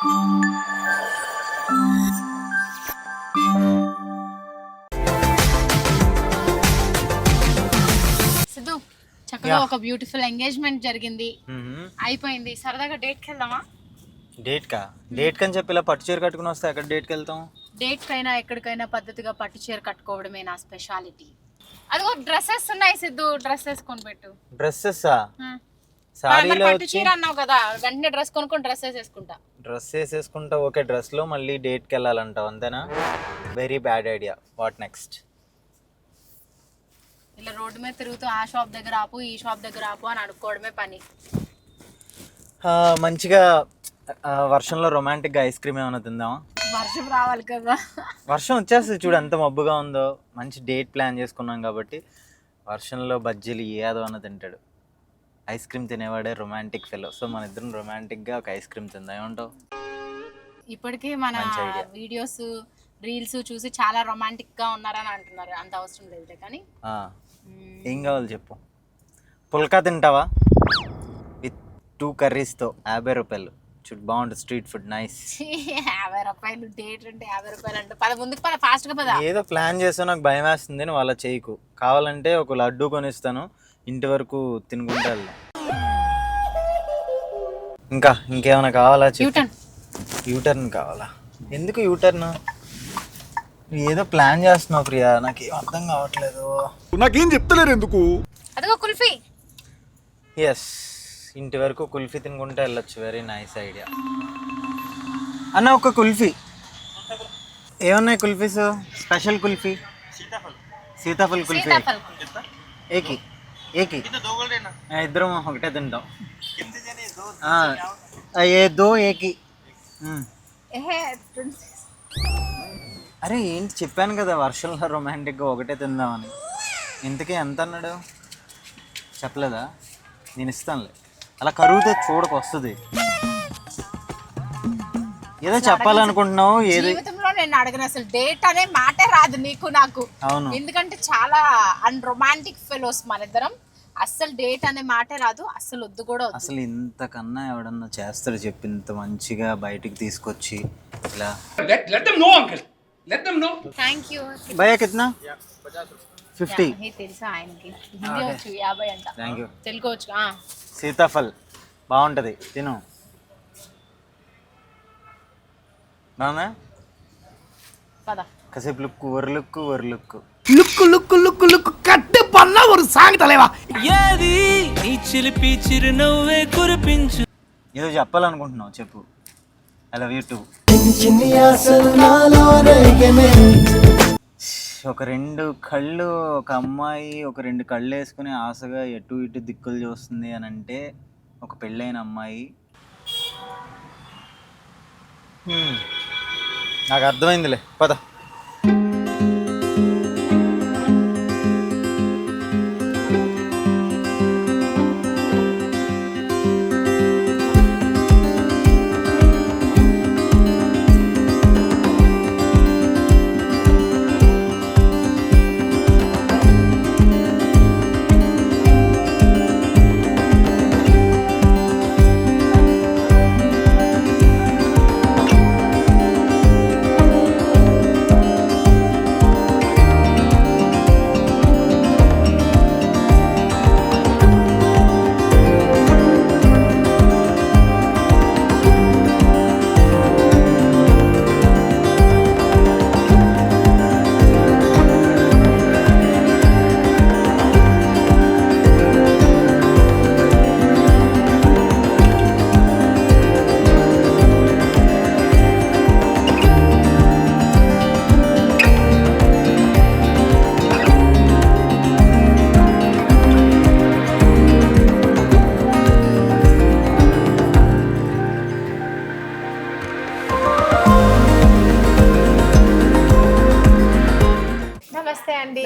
సిద్ధు, చక్కగా ఒక beautiful engagement జరిగింది, అయిపోయింది. సరదాగా డేట్కి వెళ్దామా? డేట్ కని చెప్పి ఇలా పట్టు చీర కట్టుకుని వస్తే ఎక్కడ డేట్కి వెళ్తాం? డేట్ కైనా ఎక్కడికైనా పద్ధతిగా పట్టు చీర కట్టుకోవడమే నా స్పెషాలిటీ. అదిగో డ్రెస్సెస్ ఉన్నాయి సిద్ధు, డ్రెస్ వేసుకొని పెట్టు. డ్రెస్సెస్సా? సారీలో పట్టు చీర అన్నావు కదా, వెంటనే డ్రెస్ కొనుక్కొని డ్రెస్ వేసేసుకుంటా. డ్రెస్ వేసేసుకుంటా. ఓకే, డ్రెస్ లో మళ్ళీ డేట్కి వెళ్ళాలంటావు అంతేనా? Very bad idea. What next? ఇలా రోడ్డు మీద తిరుగుతూ ఆ షాప్ దగ్గర ఆపు, ఈ షాప్ దగ్గర ఆపు అని అడుక్కోవడమే పని. మంచిగా వర్షంలో రొమాంటిక్ గా ఐస్ క్రీమ్ ఏమైనా తిందామా? వర్షం రావాలి కదా. వర్షం వచ్చేస్తుంది చూడు, ఎంత మబ్బుగా ఉందో. మంచి డేట్ ప్లాన్ చేసుకున్నాం కాబట్టి వర్షంలో బజ్జీలు ఏదో అన్న తింటాడు. ఐస్ క్రీమ్ తినేవాడే రొమాంటిక్ ఫెలో. సో మన ఇద్దరం రొమాంటిక్ గా ఒక ఐస్ క్రీమ్ తిందాం, ఏమంటావు? ఇప్పటికే మన వీడియోస్ రీల్స్ చూసి చాలా రొమాంటిక్ గా ఉన్నారని అంటున్నారు. అంత అవసరం లేదు కానీ ఏం కావాలి చెప్పు. పుల్కా తింటావా? విత్ 2 కర్రీస్తో 50 రూపాయలు. చూడు బాగుంటుంది, స్ట్రీట్ ఫుడ్, నైస్. 50 రూపాయలు డేట్ అంటే 50 రూపాయలు అంటే పద ముందుకు పద, ఫాస్ట్ గా పద. ఏదో ప్లాన్ చేస్తా, నాకు భయం వేస్తుంది అని వాళ్ళ చేయకు. కావాలంటే ఒక లడ్డు కొనిస్తాను, ఇంటి వరకు తినుకుంటూ వెళ్దాం. ఇంకేమైనా కావాలా? యూటర్న్ కావాలా? ఎందుకు యూటర్న్? ఏదో ప్లాన్ చేస్తున్నావు ప్రియా, నాకు ఏం అర్థం కావట్లేదు. నాకేం చెప్తలేరు ఎందుకు? అదిగో కుల్ఫీ. ఎస్, ఇంటి వరకు కుల్ఫీ తినుకుంటే వెళ్ళొచ్చు. Very nice idea. అన్న ఒక కుల్ఫీ. ఏమన్నాయి కుల్ఫీస్? స్పెషల్ కుల్ఫీ, సీతాఫల్ కుల్ఫీ. ఏకి ఇద్దరం ఒకటే తింటాం. ఏ దో ఏకి. అరే ఏంటి, చెప్పాను కదా వర్షంలో రొమాంటిక్గా ఒకటే తిందామని. ఇంతకీ ఎంత అన్నాడు? చెప్పలేదా? నేను ఇస్తానులే. అలా కరుగుతే చూడకు, వస్తుంది. ఏదో చెప్పాలనుకుంటున్నావు. జీవితంలో నేను అడగను అసలు డేట్ అనే మాటే రాదు నీకు నాకు. అవును, ఎందుకంటే చాలా అన్రొమాంటిక్ ఫెలోస్ మన ఇద్దరం. అసలు డేట్ అనే మాటే రాదు, అసలు వద్దు కూడా వద్దు. అసలు ఇంతకన్నా ఎవడన్నా చేస్తాడు చెప్పి? ఇంత మంచిగా బయటికి తీసుకొచ్చి ఇలా. థ్యాంక్ యూ భయ్యా కిतना? 50. తెలుసా ఆయనకి హిందీ వచ్చు, 50 అంట. Thank you. తెలుగు వచ్చు. సీతాఫల్ బాగుంటుంది, తిను. బాగుందా? పద. కాసేపు లుక్కు ఒరు లుక్కు కట్టు పన్న ఒక సాంగ్ తలేవా. ఏది నీ చిలిపి చిరునవ్వే కురిపించు. ఏదో చెప్పాలనుకుంటున్నావు చెప్పు. I love you two. ఒక 2 కళ్ళు, ఒక అమ్మాయి ఒక 2 కళ్ళు వేసుకుని ఆశగా ఎటు ఇటు దిక్కులు చూస్తుంది అని అంటే ఒక పెళ్ళైన అమ్మాయి. నాకు అర్థమైందిలే, పద.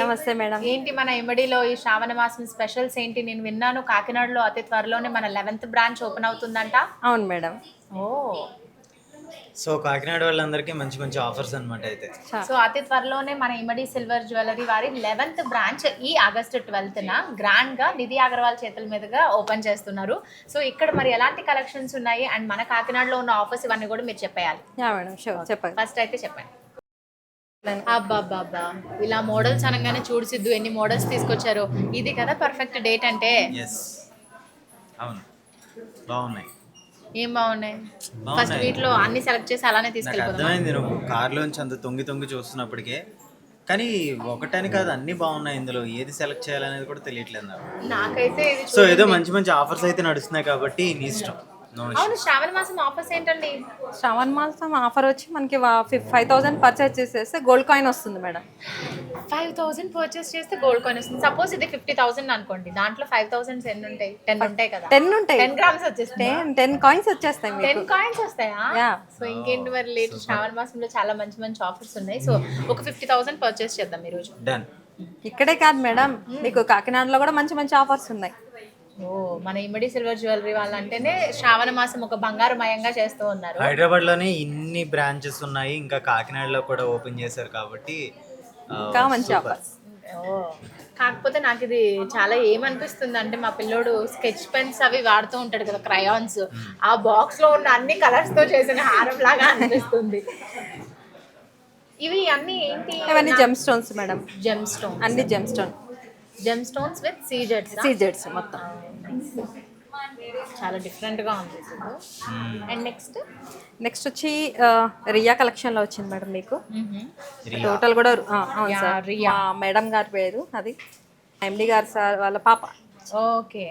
నమస్తే మేడం. ఏంటి మన ఇమ్మడిలో ఈ శ్రావణ మాసం స్పెషల్స్ ఏంటి? నేను విన్నాను కాకినాడలో అతి త్వరలోనే మన 11th బ్రాంచ్ ఓపెన్ అవుతుందంట. అవును మేడం. ఓ సో కాకినాడ వాళ్ళందరికీ మంచి మంచి ఆఫర్స్ అనమాట అయితే. సో అతి త్వరలోనే మన ఇమడి సిల్వర్ జ్యువెలరీ వారి 11th బ్రాంచ్ ఈ ఆగస్టు 12న గ్రాండ్ గా నిధి అగర్వాల్ చేతుల మీదుగా ఓపెన్ చేస్తున్నారు. సో ఇక్కడ మరి ఎలాంటి కలెక్షన్స్ ఉన్నాయి అండ్ మన కాకినాడలో ఉన్న ఆఫర్స్ ఇవన్నీ కూడా మీరు చెప్పేయాలి. యా మేడం షూర్ చెప్పండి. ఫస్ట్ అయితే చెప్పండి. అబ్బాబ్బాబ్బా ఇలా మోడల్స్ అనగానే చూడు సిద్ధు ఎన్ని మోడల్స్ తీసుకొచ్చారు. ఇది కదా పర్ఫెక్ట్ డేట్ అంటే. ఎస్ అవును బాగున్నాయి. ఏం బాగున్నాయి? ఫస్ట్ వీటిలో అన్ని సెలెక్ట్ చేసి అలానే నాకు తీసుకెళ్ళిపోతాం. అర్థమైంది నువ్వు కార్లోంచి అంత తొంగి తొంగి చూస్తున్నప్పటికే, కానీ ఒకటని కాదు అన్ని బాగున్నాయి. ఇందులో ఏది సెలెక్ట్ చేయాలనేది కూడా తెలియట్లేదు నాకు. నాకైతే ఇది సో ఏదో మంచి మంచి ఆఫర్స్ అయితే నడుస్తున్నాయి కాబట్టి నీ ఇష్టం. అవును, శ్రావణ మాసం ఆఫర్స్ ఏంటండి? శ్రావణ మాసం ఆఫర్ వచ్చి మనకి 5,000 పర్చేస్ చేసేస్తే గోల్డ్ కాయిన్ వస్తుంది మేడం. 5,000 పర్చేస్ చేస్తే గోల్డ్ కాయిన్ వస్తుంది. సపోజ్ ఇది 50,000 అనుకోండి, దాంట్లో 5,000 ఎన్ని ఉంటాయి? 10 ఉంటాయి కదా. 10 ఉంటాయి. 10 గ్రామ్స్ వచ్చేస్తాయి. 10 కాయిన్స్ వచ్చేస్తాయి మీకు. 10 కాయిన్స్ వస్తాయా? Yeah. సో ఇంకేంటి మరి లేట్. శ్రావణ మాసంలో చాలా మంచి మంచి ఆఫర్స్ ఉన్నాయి. సో ఒక 50,000 పర్చేస్ చేద్దాం ఈ రోజు. డన్. ఇక్కడే కాదు మేడం, మీకు కాకినాడలో కూడా మంచి మంచి ఆఫర్స్ ఉన్నాయి. ఓ మన ఇమ్మడి సిల్వర్ జ్యువెలరీ వాళ్ళంటేనే శ్రావణ మాసం ఒక బంగారుమయంగా చేస్తూ ఉన్నారు. హైదరాబాద్ లోనే ఇన్ని బ్రాంచెస్ ఉన్నాయి, ఇంకా కాకినాడలో కూడా ఓపెన్ చేశారు కాబట్టి ఇంకా మంచి ఆఫర్స్. ఓ కాకపోతే నాకు ఇది చాలా ఏమనిపిస్తుంది అంటే, మా పిల్లోడు స్కెచ్ పెన్స్ అవి వాడుతూ ఉంటాడు కదా, క్రయాన్స్, ఆ బాక్స్ లో ఉన్న అన్ని కలర్స్ తో చేసిన హారం లాగా అనిపిస్తుంది. ఇవి అన్ని ఏంటి? ఇవన్నీ gem stones madam. Gem stone, అన్ని gem stone. Gem stones with సీజెడ్స్ మొత్తం. చాలా డిఫరెంట్ గా ఉంది. అండ్ నెక్స్ట్ వచ్చి రియా కలెక్షన్ లో వచ్చింది మేడం మీకు. టోటల్ కూడా అవును సార్, రియా మేడం గారి పేరు, అది ఎండి గారు సార్ వాళ్ళ పాప. ఓకే,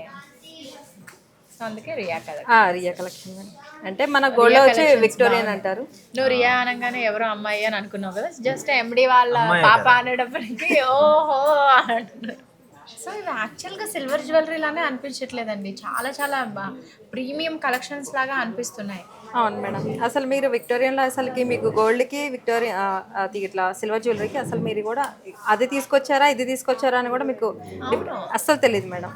సో అందుకే రియా కదా. రియా కలెక్షన్ అంటే మన గోల్డ్ వచ్చి విక్టోరియన్ అంటారు. నువ్వు రియా అనగానే ఎవరో అమ్మాయి అని అనుకున్నావు కదా, జస్ట్ ఎండి వాళ్ళ పాప అనేటప్పటికి ఓహో అంటున్నారు. సో ఇవి యాక్చువల్గా సిల్వర్ జ్యువెలరీ లానే అనిపించట్లేదండి, చాలా చాలా ప్రీమియం కలెక్షన్స్ లాగా అనిపిస్తున్నాయి. అవును మేడం, అసలు మీరు విక్టోరియన్లో అసలుకి మీకు గోల్డ్కి విక్టోరియా అది ఇట్లా సిల్వర్ జ్యువెలరీకి అసలు మీరు కూడా అది తీసుకొచ్చారా ఇది తీసుకొచ్చారా అని కూడా మీకు అస్సలు తెలియదు మేడం.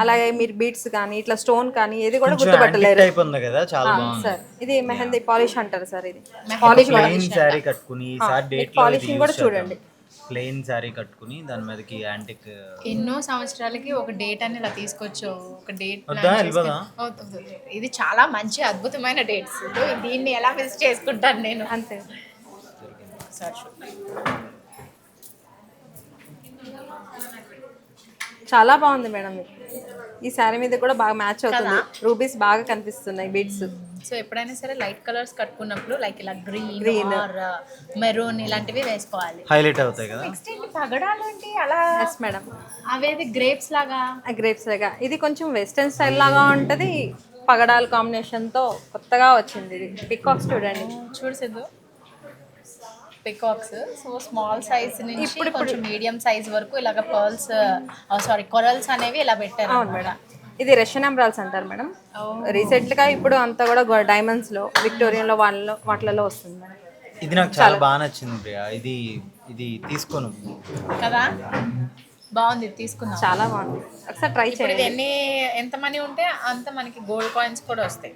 అలాగే మీరు బీట్స్ కానీ ఇట్లా స్టోన్ కానీ ఏది కూడా గుర్తుపట్టలేరు సార్. ఇది మెహందీ పాలిష్ అంటారు సార్. ఇది పాలిషింగ్ కూడా చూడండి. ప్లెయిన్ శారీ కట్టుకుని దాని మీదకి యాంటిక్. ఎన్నో సంవత్సరాలకి ఒక డేట్ అని ఇలా తీసుకొచ్చావు. ఒక డేట్ ఇది చాలా మంచి అద్భుతమైన డేట్స్. దీన్ని ఎలా మిస్ చేసుకుంటాను నేను. అంతే చాలా బాగుంది మేడం. ఈ శారీ మీద కూడా బాగా మ్యాచ్ అవుతుంది. రూబీస్ బాగా కనిపిస్తున్నాయి, బీడ్స్. సో ఎప్పుడైనా సరే లైట్ కలర్స్ కట్టుకున్నప్పుడు లైక్ ఇలా గ్రీన్ ఆర్ మెరూన్ ఇలాంటివి వేసుకోవాలి, హైలైట్ అవుతాయి కదా. నెక్స్ట్ ఏంటి పగడాలు ఏంటి అలా? ఎస్ మేడం, అవేది గ్రేప్స్ లాగా. గ్రేప్స్ లాగా ఇది కొంచెం వెస్టర్న్ స్టైల్ లాగా ఉంటుంది. పగడాల కాంబినేషన్తో కొత్తగా వచ్చింది ఇది. పికాక్స్ చూడండి, చూడలేదు పికాక్స్. సో స్మాల్ సైజ్ నుంచి ఇప్పుడు కొంచెం మీడియం సైజ్ వరకు ఇలాగ పర్ల్స్ కొరల్స్ అనేవి ఇలా పెట్టారు. అవును మేడం, ఇది రష్యన్ ఎమరాల్డ్స్ అంటారు మేడం. రీసెంట్గా ఇప్పుడు అంతా కూడా డైమండ్స్ లో విక్టోరియన్ లో వాటిలలో వస్తుంది మేడం. ఇది నాకు చాలా బాగా నచ్చింది ప్రియా. ఇది ఇది తీసుకోను కదా, బాగుంది, తీసుకున్నా. చాలా బాగుంది, ఒకసారి ట్రై చేయండి. ఇది ఎంత మనీ ఉంటే అంత మనకి గోల్డ్ కాయిన్స్ కూడా వస్తాయి.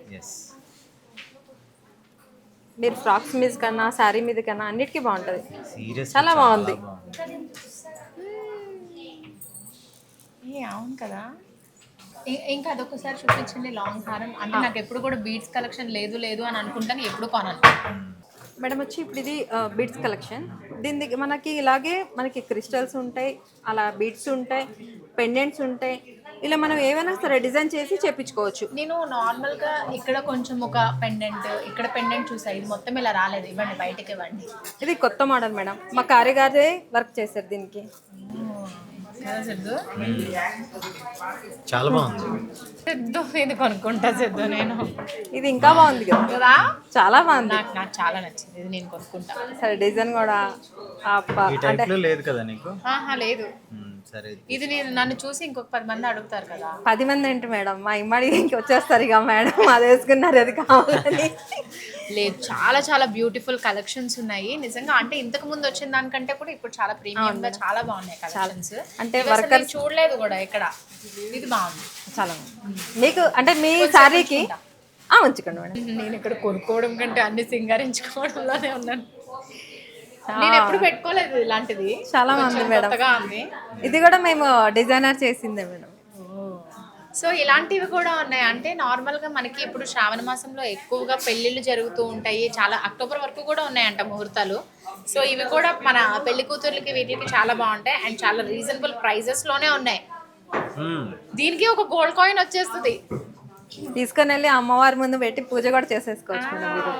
మీరు ఫ్రాక్స్ మీద కన్నా శారీ మీద కన్నా అన్నిటికీ బాగుంటుంది. చాలా బాగుంది. అవును కదా. ఇంకా అదొకసారి చూపించండి లాంగ్ హారం. అంటే నాకు ఎప్పుడు కూడా బీడ్స్ కలెక్షన్ లేదు అని అనుకుంటాను, ఎప్పుడు కొనాలి. మేడం వచ్చి ఇప్పుడు ఇది బీడ్స్ కలెక్షన్. దీని మనకి ఇలాగే మనకి క్రిస్టల్స్ ఉంటాయి, అలా బీడ్స్ ఉంటాయి, పెండెంట్స్ ఉంటాయి. ఇలా మనం ఏమైనా సరే డిజైన్ చేసి చేపించుకోవచ్చు. నేను నార్మల్గా ఇక్కడ కొంచెం ఒక పెండెంట్, ఇక్కడ పెండెంట్ చూసా. ఇది మొత్తం ఇలా రాలేదు, ఇవ్వండి బయటకి ఇవ్వండి. ఇది కొత్త మోడల్ మేడం, మా కార్యగారే వర్క్ చేశారు దీనికి. చాలా బాగుంది. సిద్ధు ఇది కొనుక్కుంటా సిద్ధు నేను. ఇది ఇంకా బాగుంది కదా, చాలా బాగుంది. నాకు చాలా నచ్చింది, ఇది నేను కొనుక్కుంటా. సరే డిజైన్ కూడా లేదు కదా నీకు? లేదు. సరే, ఇది నన్ను చూసి ఇంకొక 10 మంది అడుగుతారు కదా. 10 మంది ఏంటి మేడం, మా ఇమ్మడి వచ్చేస్తారు ఇక మేడం అది వేసుకున్నారు అది కావాలని. లేదు, చాలా చాలా బ్యూటిఫుల్ కలెక్షన్స్ ఉన్నాయి నిజంగా. అంటే ఇంతకు ముందు వచ్చిన దానికంటే కూడా ఇప్పుడు చాలా ప్రీమియం గా చాలా బాగున్నాయి కలెక్షన్స్. అంటే వర్కర్ చూడలేదు కూడా ఇక్కడ. ఇది బాగుంది, చాలా బాగుంది. మీకు అంటే మీ శారీకి ఉంచుకోండి మేడం. నేను ఇక్కడ కొనుక్కోవడం కంటే అన్ని సింగారించుకోవడంలోనే ఉన్నాను. నేను ఎప్పుడు పెట్టుకోలేదు ఇలాంటిది. చాలా మంది మేడం. కొత్తగా ఉంది. ఇది కూడా మేము డిజైనర్ చేసిందే మేడం. సో ఇలాంటివి కూడా ఉన్నాయి. అంటే నార్మల్గా మనకి ఇప్పుడు శ్రావణ మాసంలో ఎక్కువగా పెళ్ళిళ్ళు జరుగుతూ ఉంటాయి. చాలా అక్టోబర్ వరకు కూడా ఉన్నాయంట ముహూర్తాలు. సో ఇవి కూడా మన పెళ్లి కూతుర్లకి వీటికి చాలా బాగుంటాయి అండ్ చాలా రీజనబుల్ ప్రైజెస్లోనే ఉన్నాయి. దీనికి ఒక గోల్డ్ కాయిన్ వచ్చేస్తుంది. తీసుకొని వెళ్ళి అమ్మవారి ముందు పెట్టి పూజ కూడా చేసేసుకోవచ్చు మేడం మీరు.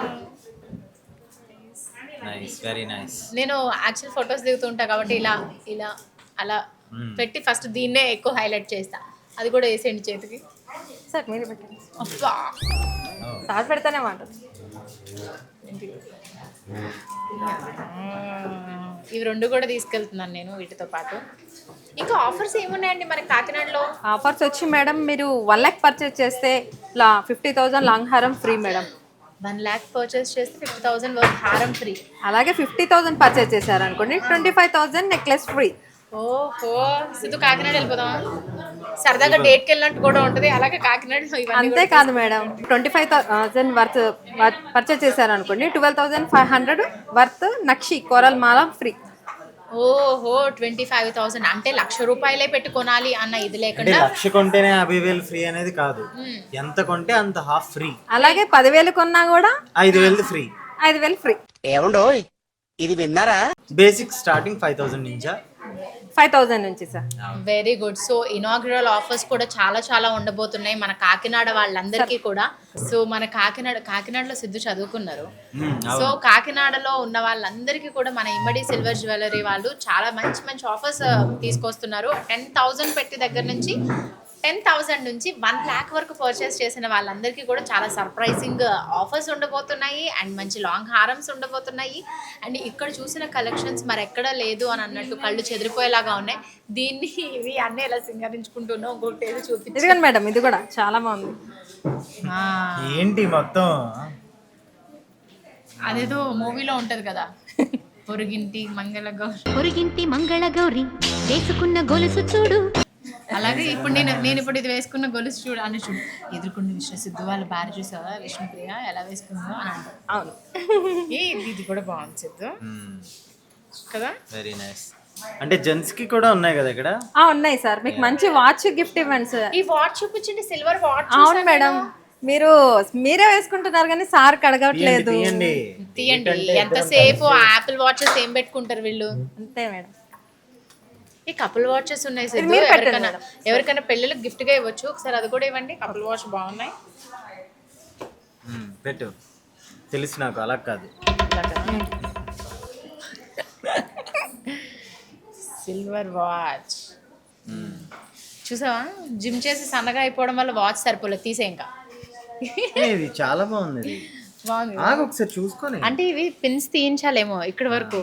Nice, very nice. నేను యాక్చువల్ ఫొటోస్ దిగుతుంటా కాబట్టి ఇలా ఇలా అలా పెట్టి ఫస్ట్ దీన్నే ఎక్కువ హైలైట్ చేస్తా. అది కూడా వేసేయండి చేతికి. సార్ మీరు పెట్టండి. అబ్బా సార్ పెడతానే మాట. ఇవి రెండు కూడా తీసుకెళ్తున్నాను నేను వీటితో పాటు. ఇంకా ఆఫర్స్ ఏమున్నాయండి మనకి కాకినాడలో? ఆఫర్స్ వచ్చి మేడం మీరు 1 lakh పర్చేస్ చేస్తే 50,000 లాంగ్ హారం ఫ్రీ మేడం. 1 lakh పర్చేస్ చేస్తే 50,000 వర్త్ హారం ఫ్రీ. అలాగే 50,000 పర్చేస్ చేశారనుకోండి 25,000 నెక్లెస్ ఫ్రీ. ఓహో, సిద్ధు కాకినాడ వెళ్ళిపోదాం. సరదాగా డేట్కి వెళ్ళినట్టు కూడా ఉంటుంది. అలాగే కాకినాడలో ఇవన్నీ అంతేకాదు మేడం, 25,000 వర్త్ పర్చేస్ చేశారనుకోండి 12,500 వర్త్ నక్షి కోరల్ మాల ఫ్రీ. ఓహో, 25,000 అంటే 1,00,000 రూపాయలే పెట్టి కొనాలి అన్న ఇది అంటే లేకుండా 1,00,000 కొంటేనే 50,000 ఫ్రీ అనేది కాదు. ఎంత కొంటే అంత హాఫ్ ఫ్రీ. అలాగే 10,000 కొన్నా కూడా 5,000 ఫ్రీ. 5,000 ఫ్రీ. ఏమండో ఇది విన్నారా? బేసిక్ స్టార్టింగ్ 5,000 నుంచా? 5,000 నుంచి sir. Very good. So inaugural offers కూడా చాలా చాలా ఉండబోతున్నాయి మన కాకినాడ వాళ్ళందరికీ కూడా. సో మన కాకినాడలో సిద్ధు చదువుకున్నారు. సో కాకినాడలో ఉన్న వాళ్ళందరికీ కూడా మన ఇమ్మడి సిల్వర్ జ్యువెలరీ వాళ్ళు చాలా మంచి మంచి ఆఫర్స్ తీసుకొస్తున్నారు. 10,000 పెట్టి దగ్గర నుంచి 10,000 నుంచి 1 lakh వరకు పర్చేస్ చేసిన వాళ్ళందరికీ కూడా చాలా సర్ప్రైజింగ్ ఆఫర్స్ ఉండబోతున్నాయి అండ్ మంచి లాంగ్ హారమ్స్ ఉండబోతున్నాయి. అండ్ ఇక్కడ చూసిన కలెక్షన్స్ మరి ఎక్కడ లేదు అని అన్నట్టు కళ్ళు చెదిరిపోయేలాగా ఉన్నాయి. దీన్ని ఇవి అన్నీ ఎలా సింగరించుకుంటున్నాం ఇంకొకటి ఏది చూపించి. ఇదిగోండి మేడం, ఇది కూడా చాలా బాగుంది. ఏంటి మొత్తం అదేదో మూవీలో ఉంటది కదా, పొరుగింటి మంగళ గౌరి వేసుకున్న గొలుసు చూడు. అలాగే ఇప్పుడు నేను ఇప్పుడు ఇది వేసుకున్న గొలుసు చూడు అని చూడు. ఎదుర్కొన్న విషయం సిద్ధు వాళ్ళ భార్య చూసావా విష్ణుప్రియ ఎలా వేసుకుందో అని అంటారు. అవును, ఇది కూడా బాగుంది సిద్ధు కదా. Very nice. అంటే జెంట్స్ కి కూడా ఉన్నాయి కదా ఇక్కడ? ఉన్నాయి సార్. మీకు మంచి వాచ్ గిఫ్ట్ ఇవ్వండి సార్. ఈ వాచ్ చూపించండి, సిల్వర్ వాచ్. అవును మేడం, మీరే వేసుకుంటున్నారు కానీ సార్ కడగట్లేదు. తీయండి. ఎంతసేపు ఆపిల్ వాచెస్ ఏం పెట్టుకుంటారు వీళ్ళు. అంతే మేడం. ఈ కపుల్ వాచెస్ ఉన్నాయి సిద్ధు, ఎవరికైనా పెళ్ళిళ్ళకి గిఫ్ట్ గా ఇవ్వచ్చు. ఒకసారి అది కూడా ఇవ్వండి. కపుల్ వాచ్ బాగున్నాయి. పెట్టు, తెలుసు నాకు, అలా కాదు. సిల్వర్ వాచ్ చూసావా, జిమ్ చేసి సన్నగా అయిపోవడం వల్ల వాచ్ సరిపోలేదు, తీసే ఇంకా. ఇది చాలా బాగుంది. బాగుంది. ఒకసారి చూసుకోండి. అంటే ఇవి పిన్స్ తీయించాలేమో ఇక్కడ వరకు.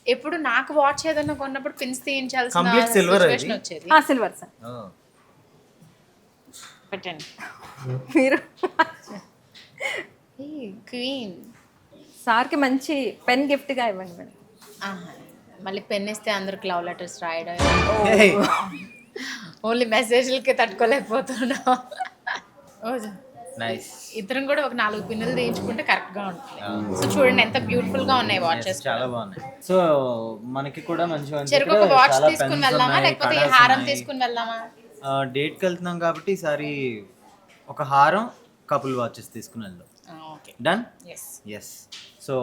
ఎప్పుడు నాకు వాచ్ ఏదన్నా కొన్నప్పుడు పిన్స్ తీయించాల్సిన సిచువేషన్ వచ్చేది. సిల్వర్ సార్ పెట్టండి. మీరు క్వీన్ సార్కి మంచి పెన్ గిఫ్ట్గా ఇవ్వండి మేడం. మళ్ళీ పెన్ ఇస్తే అందరికి లవ్ లెటర్స్ రాయడం, ఓన్లీ మెసేజ్లకి తట్టుకోలేకపోతున్నా. ఇద్దరం కూడా ఒక 4 పిన్నులు తీయించుకుంటే కరెక్ట్ గా ఉంటుంది. సో చూడండి ఎంత బ్యూటిఫుల్ గా ఉన్నాయి వాచెస్, చాలా బాగున్నాయి. సో మనకి కూడా మంచి చెరుకు ఒక వాచ్ తీసుకుని వెళ్దామా లేకపోతే ఈ హారం తీసుకుని వెళ్దామా? డేట్ కి వెళ్తున్నాం కాబట్టి ఈసారి ఒక హారం కపుల్ వాచెస్ తీసుకుని వెళ్దాం. డన్. ఎస్. సో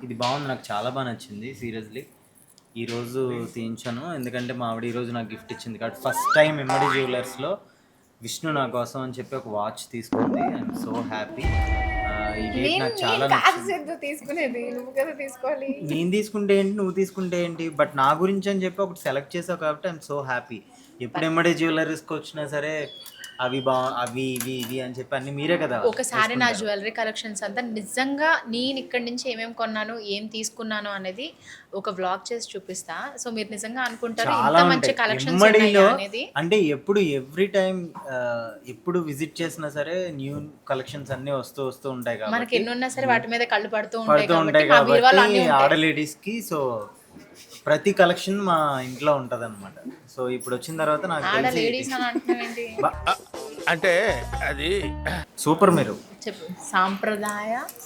ఇది బాగుంది, నాకు చాలా బాగా నచ్చింది సీరియస్లీ. ఈరోజు తీయించాను ఎందుకంటే మా ఆవిడ ఈరోజు నాకు గిఫ్ట్ ఇచ్చింది కాబట్టి ఫస్ట్ టైం ఇమ్మడి జ్యువెలర్స్లో విష్ణు నా కోసం అని చెప్పి ఒక వాచ్ తీసుకుంది. I'm so happy. ఈ డేట్ నాకు చాలా తీసుకునేది నువ్వు కదా తీసుకోవాలి. నేను తీసుకుంటే ఏంటి, నువ్వు తీసుకుంటే ఏంటి, బట్ నా గురించి అని చెప్పి ఒకటి సెలెక్ట్ చేసావు కాబట్టి ఐఎమ్ సో హ్యాపీ. ఎప్పుడు ఇమ్మడి జ్యువెలరీస్కి వచ్చినా సరే అవి ఇవి అని చెప్పి అన్ని మీరే కదా. ఒకసారి నా జ్యువెలరీ కలెక్షన్స్ అంతా నిజంగా నేను ఇక్కడి నుంచి ఏమేమి కొన్నాను ఏం తీసుకున్నాను అనేది ఒక వ్లాగ్ చేసి చూపిస్తా. సో మీరు నిజంగా అనుకుంటారు ఇంత మంచి కలెక్షన్స్ అనేది. అంటే ఎప్పుడు ఎవ్రీ టైం ఎప్పుడు విజిట్ చేసినా సరే న్యూ కలెక్షన్స్ అన్ని వస్తూ ఉంటాయి కాబట్టి మనకి ఎన్ని ఉన్నా సరే వాటి మీద కళ్ళు పడుతూ ఉంటాయి కాబట్టి ఆడ లేడీస్ కి. సో ప్రతి కలెక్షన్ మా ఇంట్లో ఉంటది అనమాట. సో ఇప్పుడు వచ్చిన తర్వాత నాకు అంటే అది సూపర్ మీరు. చెప్పు.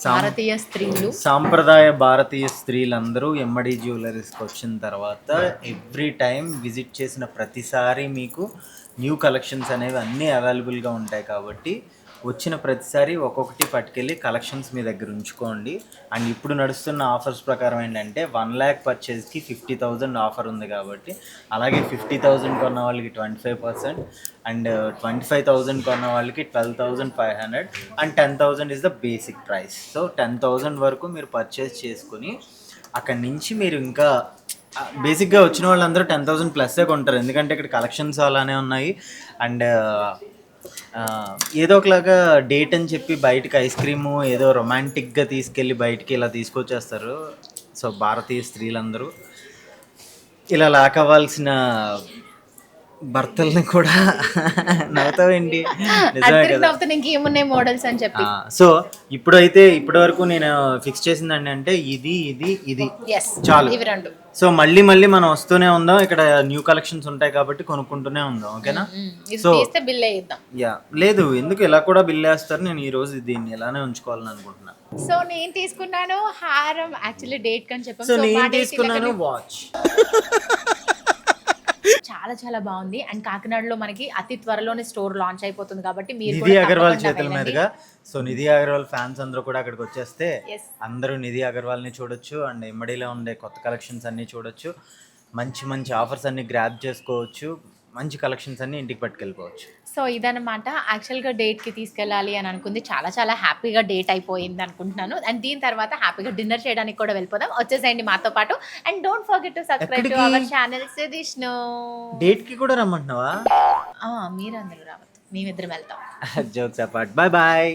భారతీయ స్త్రీలు సాంప్రదాయ భారతీయ స్త్రీలందరూ ఎమ్మడి జ్యువెలరీస్కి వచ్చిన తర్వాత ఎవ్రీ టైం విజిట్ చేసిన ప్రతిసారి మీకు న్యూ కలెక్షన్స్ అనేవి అన్నీ అవైలబుల్గా ఉంటాయి. కాబట్టి వచ్చిన ప్రతిసారి ఒక్కొక్కటి పట్టుకెళ్ళి కలెక్షన్స్ మీ దగ్గర ఉంచుకోండి. అండ్ ఇప్పుడు నడుస్తున్న ఆఫర్స్ ప్రకారం ఏంటంటే 1 lakh పర్చేస్కి 50,000 ఆఫర్ ఉంది. కాబట్టి అలాగే 50,000 కొన్న వాళ్ళకి 25% అండ్ 25,000 కొన్న వాళ్ళకి 12,500 and 10,000 is the basic price. So 10,000 వరకు మీరు పర్చేస్ చేసుకుని అక్కడి నుంచి మీరు ఇంకా బేసిక్గా వచ్చిన వాళ్ళందరూ 10,000 ప్లస్సే కొంటారు. ఎందుకంటే ఇక్కడ కలెక్షన్స్ అలానే ఉన్నాయి. అండ్ ఏదో ఒకలాగా డేట్ అని చెప్పి బయటకి ఐస్ క్రీము ఏదో రొమాంటిక్గా తీసుకెళ్ళి బయటికి ఇలా తీసుకొచ్చేస్తారు. సో భారతీయ స్త్రీలందరూ ఇలా లాక్ అవ్వాల్సిన భర్తల్ని కూడా నవ్వుతావేంటి, నిజమే కదా. ఇంకేమున్నాయి మోడల్స్ అని చెప్పి. సో ఇప్పుడైతే ఇప్పటి వరకు నేను ఫిక్స్ చేసిందండి అంటే ఇది ఇది ఇది చాలు. ఇవి రెండు. సో మళ్ళీ మళ్ళీ మనం వస్తూనే ఉందాం. ఇక్కడ న్యూ కలెక్షన్స్ ఉంటాయి కాబట్టి కొనుక్కుంటూనే ఉందాం. ఓకేనా? సో బిల్ వేద్దాం. యా లేదు, ఎందుకు ఇలా కూడా బిల్ వేస్తారు. నేను ఈ రోజు దీన్ని ఇలానే ఉంచుకోవాలని అనుకుంటున్నా. సో నేను తీసుకున్నాను హారం, యాక్చువల్లీ డేట్ కని చెప్పాను. సో నేను తీసుకున్నాను వాచ్. చాలా చాలా బాగుంది. అండ్ కాకినాడలో మనకి అతి త్వరలోనే స్టోర్ లాంచ్ అయిపోతుంది కాబట్టి మీరు నిధి అగర్వాల్ చేతుల మీదుగా. సో నిధి అగర్వాల్ ఫ్యాన్స్ అందరూ కూడా అక్కడికి వచ్చేస్తే అందరూ నిధి అగర్వాల్ని చూడొచ్చు. అండ్ ఎమ్మడిలో ఉండే కొత్త కలెక్షన్స్ అన్నీ చూడొచ్చు. మంచి మంచి ఆఫర్స్ అన్ని గ్రాబ్ చేసుకోవచ్చు. మంచి కలెక్షన్స్ అన్ని ఇంటికి పట్టుకెళ్ళిపోవచ్చు. సో ఇదన్నమాట. యాక్చువల్గా డేట్కి తీసుకెళ్ళాలి అని అనుకుంది. చాలా చాలా హ్యాపీగా డేట్ అయిపోయింది అనుకుంటున్నాను. అండ్ దీని తర్వాత హ్యాపీగా డిన్నర్ చేయడానికి కూడా వెళ్ళిపోదాం. వచ్చేసేయండి మాతో పాటు. And don't forget to subscribe to our channel Sudishnu. డేట్కి కూడా రమ్మంటున్నావా? మీరందరూ రావద్దు, మేమిద్దరం వెళ్తాం. Jokes apart. Bye bye.